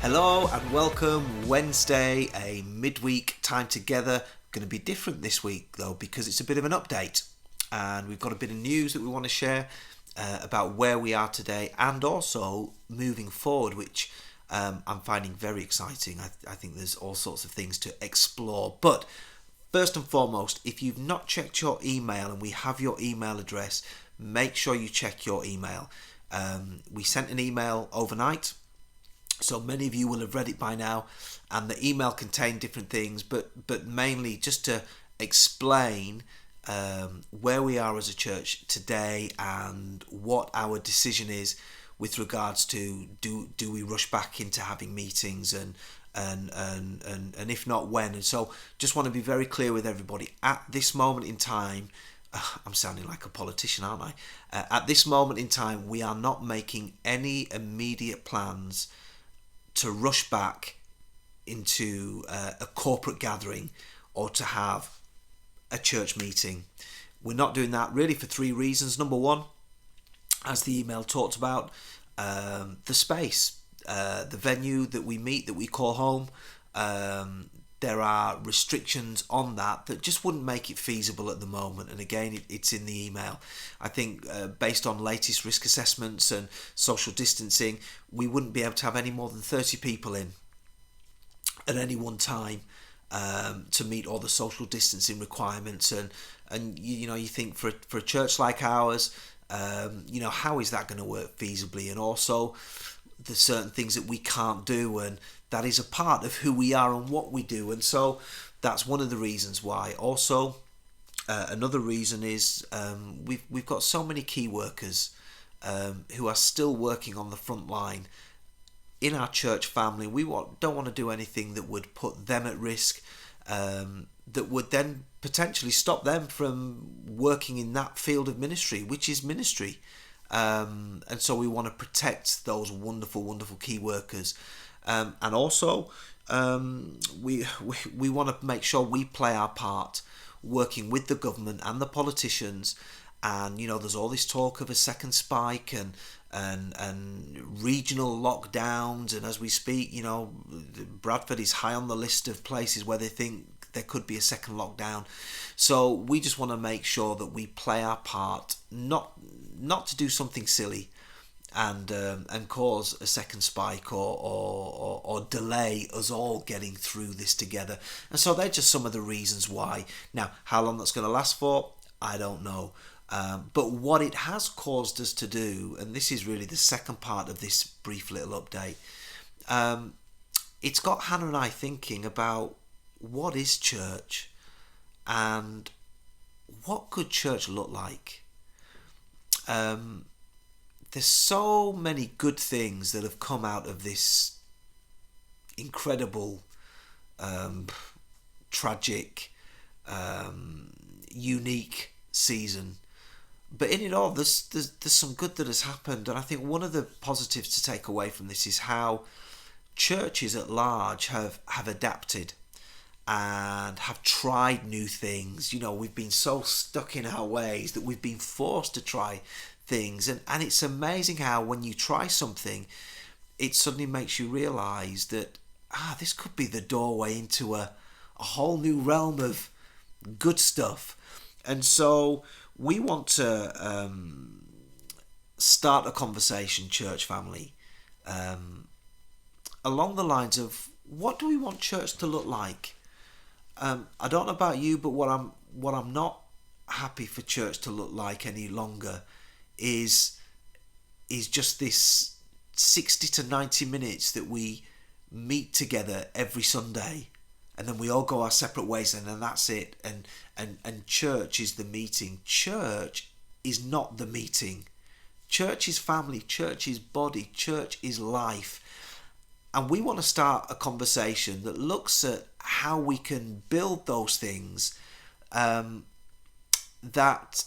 Hello and welcome. Wednesday, a midweek time together. Going to be different this week though because it's a bit of an update and we've got a bit of news that we want to share about where we are today and also moving forward, which I'm finding very exciting. I think there's all sorts of things to explore. But first and foremost, if you've not checked your email and we have your email address, make sure you check your email. We sent an email overnight. So many of you will have read it by now, and the email contained different things, but mainly just to explain where we are as a church today and what our decision is with regards to do we rush back into having meetings and if not when. And so just want to be very clear with everybody at this moment in time. I'm sounding like a politician, aren't I? At this moment in time, we are not making any immediate plans to rush back into a corporate gathering or to have a church meeting. We're not doing that really for three reasons. Number one, as the email talked about, the space, the venue that we meet, that we call home. There are restrictions on that just wouldn't make it feasible at the moment. And again, it's in the email. I think based on latest risk assessments and social distancing, we wouldn't be able to have any more than 30 people in at any one time to meet all the social distancing requirements. And you think for a church like ours, how is that going to work feasibly? And also, there's certain things that we can't do, and that is a part of who we are and what we do. And so that's one of the reasons why. Also, another reason is we've got so many key workers who are still working on the front line in our church family. We don't want to do anything that would put them at risk, that would then potentially stop them from working in that field of ministry, which is ministry. And so we want to protect those wonderful, wonderful key workers. And also, we want to make sure we play our part working with the government and the politicians. And, there's all this talk of a second spike and regional lockdowns. And as we speak, Bradford is high on the list of places where they think there could be a second lockdown. So we just want to make sure that we play our part, not to do something silly and cause a second spike or delay us all getting through this together. And so they're just some of the reasons why. Now, how long that's going to last for, I don't know. But what it has caused us to do, and this is really the second part of this brief little update, it's got Hannah and I thinking about what is church and what could church look like. There's so many good things that have come out of this incredible, tragic, unique season. But in it all, there's some good that has happened. And I think one of the positives to take away from this is how churches at large have adapted and have tried new things. We've been so stuck in our ways that we've been forced to try things, and it's amazing how when you try something, it suddenly makes you realise that this could be the doorway into a whole new realm of good stuff. And so we want to start a conversation, church family, along the lines of what do we want church to look like. I don't know about you, but what I'm not happy for church to look like any longer is just this 60 to 90 minutes that we meet together every Sunday and then we all go our separate ways and then that's it. And church is the meeting. Church is not the meeting. Church is family. Church is body. Church is life. And we want to start a conversation that looks at how we can build those things that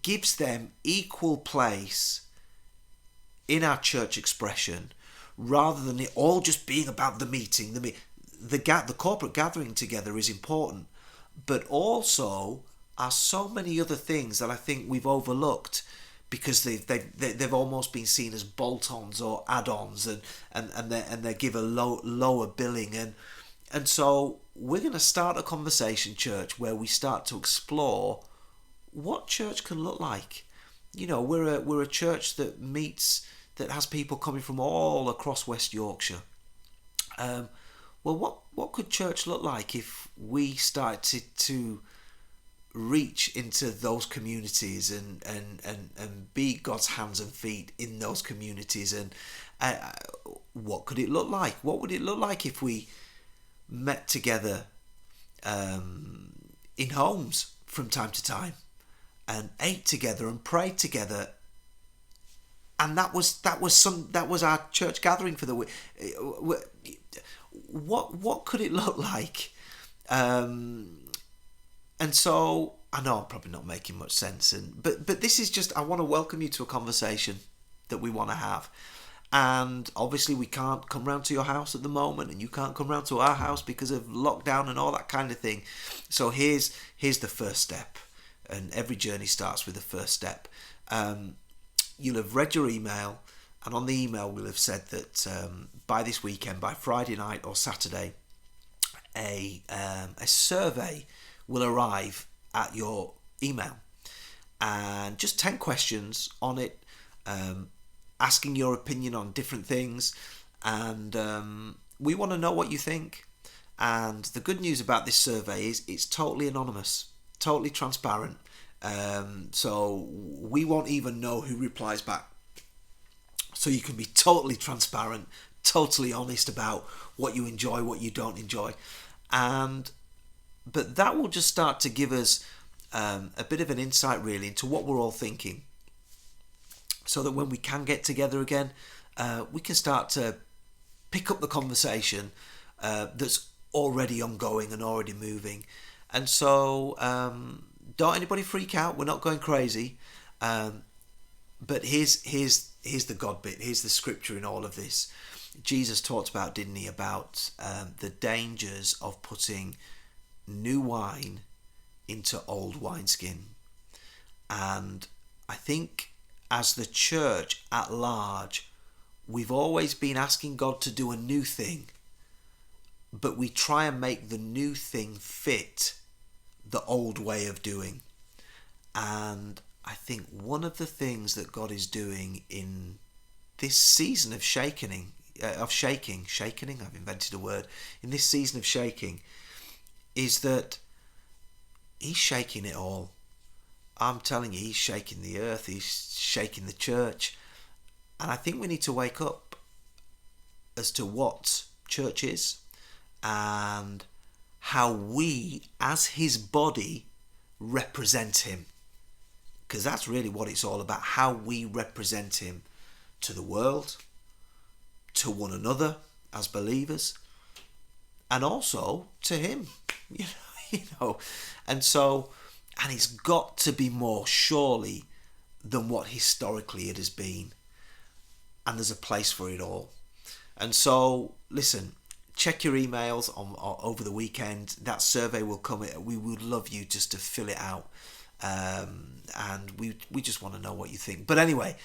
gives them equal place in our church expression, rather than it all just being about the meeting. The corporate gathering together is important, but also are so many other things that I think we've overlooked because they've almost been seen as bolt-ons or add-ons, and they give a lower billing, and so we're going to start a conversation, church, where we start to explore what church can look like. We're a church that meets, that has people coming from all across West Yorkshire. Well, what could church look like if we started to reach into those communities and be God's hands and feet in those communities? And what could it look like? What would it look like if we met together in homes from time to time and ate together and prayed together? And that was our church gathering for the week. What could it look like? And so I know I'm probably not making much sense, but this is just, I want to welcome you to a conversation that we want to have. And obviously we can't come round to your house at the moment, and you can't come round to our house because of lockdown and all that kind of thing. So here's the first step, and every journey starts with the first step. You'll have read your email, and on the email we'll have said that by this weekend, by Friday night or Saturday, a survey will arrive at your email, and just 10 questions on it, asking your opinion on different things, and we want to know what you think. And the good news about this survey is it's totally anonymous, totally transparent, so we won't even know who replies back, so you can be totally transparent, totally honest about what you enjoy, what you don't enjoy. But that will just start to give us a bit of an insight really into what we're all thinking, so that when we can get together again, we can start to pick up the conversation that's already ongoing and already moving. And so don't anybody freak out, we're not going crazy, but here's the God bit, here's the scripture in all of this. Jesus talked about, didn't he, about the dangers of putting new wine into old wineskin. And I think as the church at large, we've always been asking God to do a new thing, but we try and make the new thing fit the old way of doing. And I think one of the things that God is doing in this season of shaking, I've invented a word, in this season of shaking, is that he's shaking it all. I'm telling you, he's shaking the earth, he's shaking the church. And I think we need to wake up as to what church is and how we, as his body, represent him. Because that's really what it's all about, how we represent him to the world, to one another as believers, and also to him, and it's got to be more surely than what historically it has been, and there's a place for it all. And so listen, check your emails on over the weekend. That survey will come. We would love you just to fill it out, and we just want to know what you think. But anyway,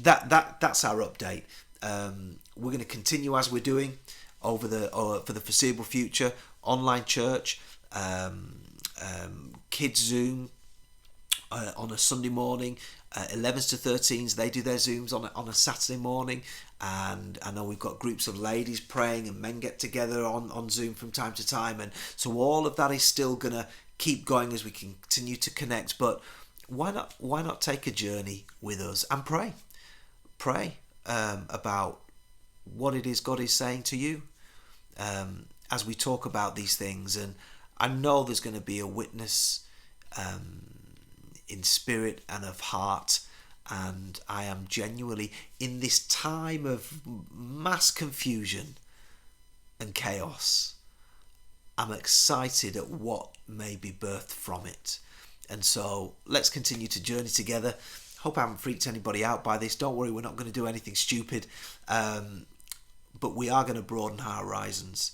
that's our update. We're going to continue as we're doing for the foreseeable future. Online church, kids Zoom on a Sunday morning, 11s to 13s, they do their Zooms on a Saturday morning, and I know we've got groups of ladies praying and men get together on Zoom from time to time, and so all of that is still going to keep going as we continue to connect. But why not take a journey with us and pray about what it is God is saying to you as we talk about these things. And I know there's going to be a witness in spirit and of heart, and I am genuinely, in this time of mass confusion and chaos, I'm excited at what may be birthed from it. And so let's continue to journey together. Hope I haven't freaked anybody out by this. Don't worry, we're not going to do anything stupid, but we are going to broaden our horizons,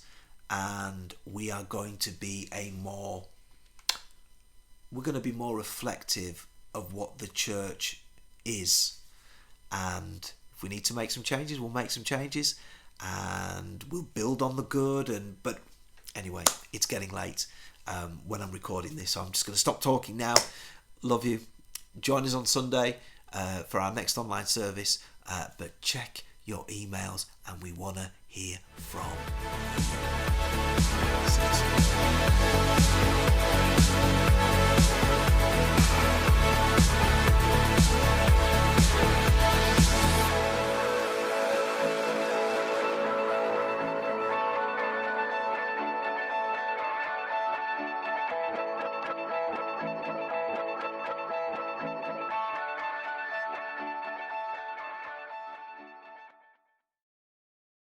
and we are going to be more reflective of what the church is. And if we need to make some changes, we'll make some changes, and we'll build on the good. But anyway, it's getting late when I'm recording this, so I'm just going to stop talking now. Love you. Join us on Sunday for our next online service, but check your emails, and we want to hear from you.